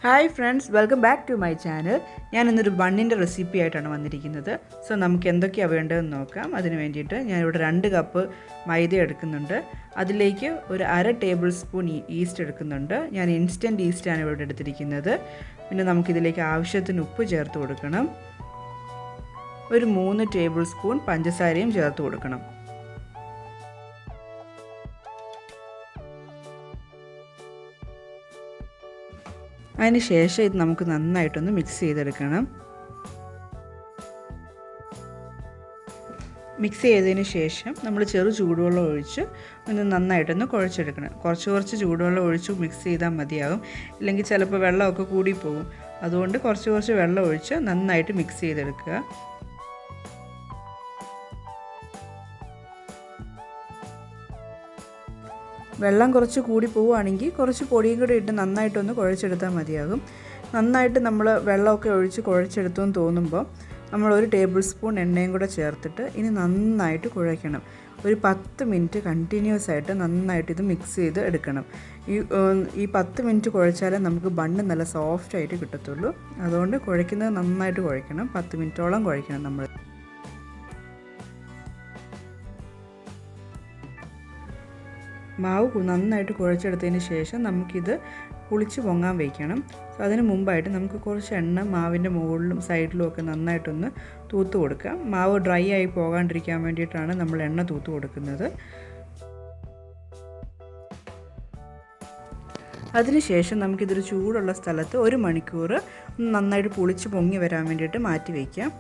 Hi friends, welcome back to my channel. ഞാൻ ഇന്നൊരു ബണ്ണിൻ്റെ recipe ആയിട്ടാണ് വന്നിരിക്കുന്നത്. സോ നമുക്ക് എന്തൊക്കെയാണ് വേണ്ടതെന്ന് നോക്കാം. അതിന് വേണ്ടിയിട്ട് ഞാനിവിടെ 2 കപ്പ് മൈദ എടുക്കുന്നുണ്ട്. അതിലേക്ക് ഒരു 1/2 ടേബിൾ സ്പൂൺ ഈസ്റ്റ് എടുക്കുന്നുണ്ട്. ഞാൻ ഇൻസ്റ്റൻറ്റ് ഈസ്റ്റാണ് ഇവിടെ എടുത്തിരിക്കുന്നത്. പിന്നെ നമുക്കിതിലേക്ക് ആവശ്യത്തിന് ഉപ്പ് ചേർത്ത് കൊടുക്കണം. ഒരു 3 ടേബിൾ സ്പൂൺ പഞ്ചസാരയും ചേർത്ത് കൊടുക്കണം. അതിന് ശേഷം ഇത് നമുക്ക് നന്നായിട്ടൊന്ന് മിക്സ് ചെയ്തെടുക്കണം. മിക്സ് ചെയ്തതിന് ശേഷം നമ്മൾ ചെറു ചൂടുവെള്ളം ഒഴിച്ച് ഒന്ന് നന്നായിട്ടൊന്ന് കുഴച്ചെടുക്കണം. കുറച്ച് ചൂടുവെള്ളം ഒഴിച്ച് മിക്സ് ചെയ്താൽ മതിയാകും. ഇല്ലെങ്കിൽ ചിലപ്പോൾ വെള്ളമൊക്കെ കൂടിപ്പോകും. അതുകൊണ്ട് കുറച്ച് വെള്ളം ഒഴിച്ച് നന്നായിട്ട് മിക്സ് ചെയ്തെടുക്കുക. വെള്ളം കുറച്ച് കൂടി പോവുകയാണെങ്കിൽ കുറച്ച് പൊടിയും കൂടി ഇട്ട് നന്നായിട്ടൊന്ന് കുഴച്ചെടുത്താൽ മതിയാകും. നന്നായിട്ട് നമ്മൾ വെള്ളമൊക്കെ ഒഴിച്ച് കുഴച്ചെടുത്തു എന്ന് തോന്നുമ്പോൾ നമ്മൾ 1 ടേബിൾ സ്പൂൺ എണ്ണയും കൂടെ ചേർത്തിട്ട് ഇനി നന്നായിട്ട് കുഴയ്ക്കണം. ഒരു 10 മിനിറ്റ് കണ്ടിന്യൂസ് ആയിട്ട് നന്നായിട്ട് ഇത് മിക്സ് ചെയ്ത് എടുക്കണം. ഈ 10 മിനിറ്റ് കുഴച്ചാലേ നമുക്ക് ബണ്ണ് നല്ല സോഫ്റ്റായിട്ട് കിട്ടത്തുള്ളൂ. അതുകൊണ്ട് കുഴയ്ക്കുന്നത് നന്നായിട്ട് കുഴയ്ക്കണം. 10 മിനിറ്റോളം കുഴയ്ക്കണം നമ്മൾ. മാവ് നന്നായിട്ട് കുഴച്ചെടുത്തതിന് ശേഷം നമുക്കിത് പുളിച്ച് പൊങ്ങാൻ വയ്ക്കണം. സോ അതിന് മുമ്പായിട്ട് നമുക്ക് കുറച്ച് എണ്ണ മാവിൻ്റെ മുകളിലും സൈഡിലും ഒക്കെ നന്നായിട്ടൊന്ന് തൂത്ത് കൊടുക്കാം. മാവ് ഡ്രൈ ആയി പോകാണ്ടിരിക്കാൻ വേണ്ടിയിട്ടാണ് നമ്മൾ എണ്ണ തൂത്ത് കൊടുക്കുന്നത്. അതിനുശേഷം നമുക്കിതൊരു ചൂടുള്ള സ്ഥലത്ത് 1 മണിക്കൂർ നന്നായിട്ട് പുളിച്ച് പൊങ്ങി വരാൻ വേണ്ടിയിട്ട് മാറ്റി വയ്ക്കാം.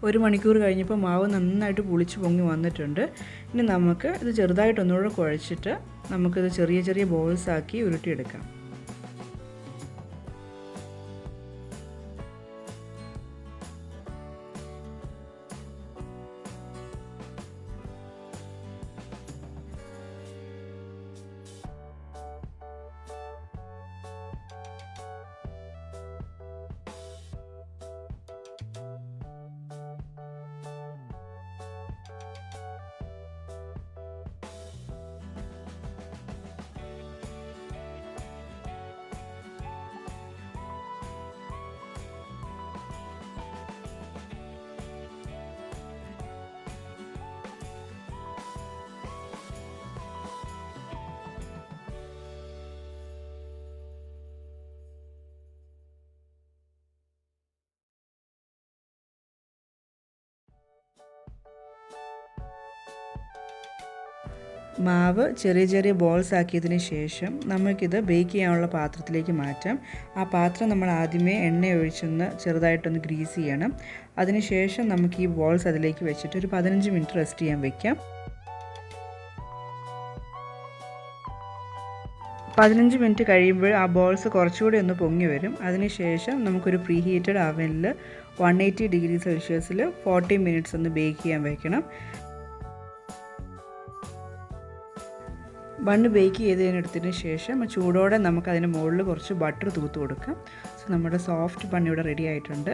ഒരു മണിക്കൂർ കഴിഞ്ഞപ്പോൾ മാവ് നന്നായിട്ട് പുളിച്ച് പൊങ്ങി വന്നിട്ടുണ്ട്. ഇനി നമുക്ക് ഇത് ചെറുതായിട്ടൊന്നുകൂടെ കുഴച്ചിട്ട് നമുക്കിത് ചെറിയ ബോൾസ് ആക്കി ഉരുട്ടിയെടുക്കാം. മാവ് ചെറിയ ബോൾസ് ആക്കിയതിന് ശേഷം നമുക്കിത് ബേക്ക് ചെയ്യാനുള്ള പാത്രത്തിലേക്ക് മാറ്റാം. ആ പാത്രം നമ്മൾ ആദ്യമേ എണ്ണ ഒഴിച്ചൊന്ന് ചെറുതായിട്ടൊന്ന് ഗ്രീസ് ചെയ്യണം. അതിനുശേഷം നമുക്ക് ഈ ബോൾസ് അതിലേക്ക് വെച്ചിട്ട് ഒരു 15 മിനിറ്റ് റെസ്റ്റ് ചെയ്യാൻ വയ്ക്കാം. 15 മിനിറ്റ് കഴിയുമ്പോൾ ആ ബോൾസ് കുറച്ചുകൂടി ഒന്ന് പൊങ്ങി വരും. അതിനുശേഷം നമുക്കൊരു പ്രീ ഹീറ്റഡ് അവനിൽ 180 ഡിഗ്രി സെൽഷ്യസിൽ 40 മിനിറ്റ്സ് ഒന്ന് ബേക്ക് ചെയ്യാൻ വയ്ക്കണം. ബണ്ണ് ബേക്ക് ചെയ്തതിനെടുത്തതിന് ശേഷം ചൂടോടെ നമുക്കതിന് മുകളിൽ കുറച്ച് ബട്ടർ തൂത്ത് കൊടുക്കാം. സോ നമ്മുടെ സോഫ്റ്റ് ബണ്ണ് ഇവിടെ റെഡി ആയിട്ടുണ്ട്.